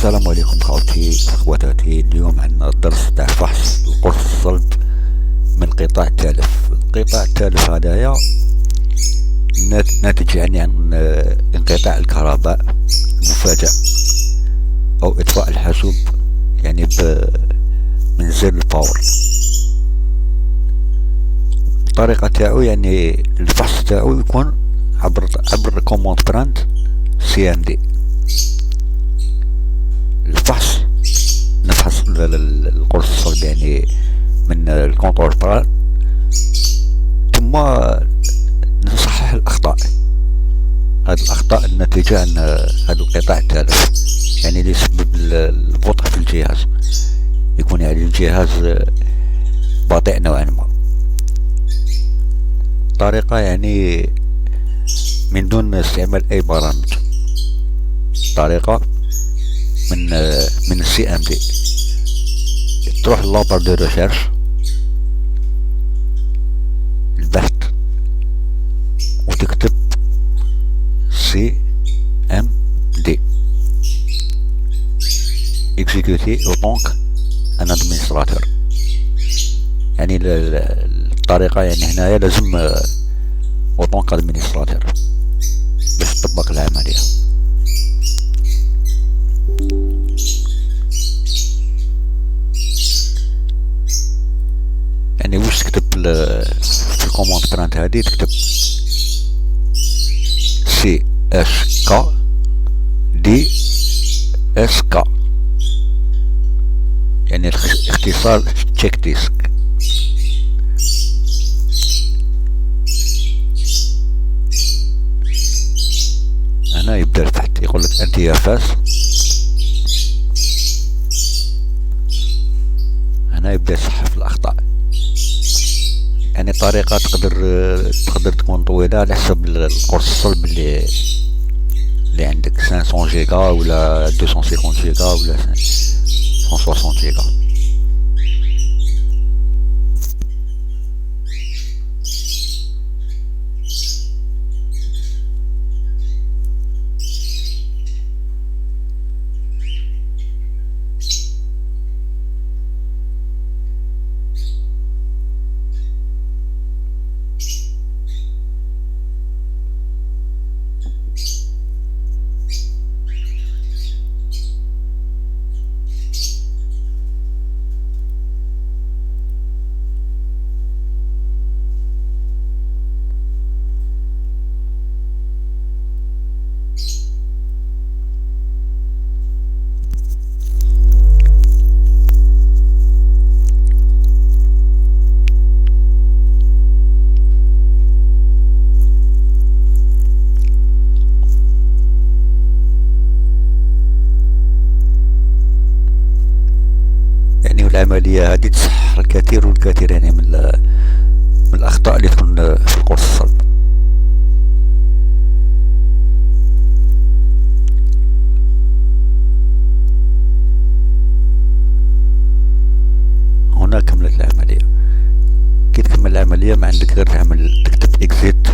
السلام عليكم خوتي اخواتاتي. اليوم عندنا درس تاع فحص القرص الصلب من قطاع التالف. القطاع التالف هذايا ناتج يعني عن انقطاع الكهرباء المفاجئ او اطفاء الحاسوب، يعني من زر الباور. الطريقة تاعو يعني الفحص تاعو يكون عبر كوموند براند CMD. الفحص نفحص القرص الصلب يعني من الكونترول بران، ثم نصحح الأخطاء. هذه الأخطاء الناتجة عن هذا القطاع التالف، يعني اللي يسبب البطء في الجهاز، يكون يعني الجهاز بطيء نوعا ما. طريقة يعني من دون استعمال أي برامج. طريقة من CMD، تروح لابار دو ريشيرش البحث وتكتب CMD exécuter autant qu'un administrateur. يعني الطريقة يعني هنايا لازم autant qu'administrateur باش تطبق العملية. يعني واش تكتب في الكوموند برانت هادي، تكتب CHKDSK، يعني اختصار تشيك ديسك. هنا يبدأ البحث، يقولك انت يا فاس. هنا يبدأ يصحح الأخطاء. يعني طريقة تقدر تكون طويلة على حسب القرص الصلب اللي عندك، 500 جيجا ولا 250 جيجا ولا 160 جيجا. العملية هذه تصحح الكثير والكثير يعني من الأخطاء اللي تكون في القرص الصلب. هنا كملت العملية. كي تكمل العملية ما عندك غير تكتب exit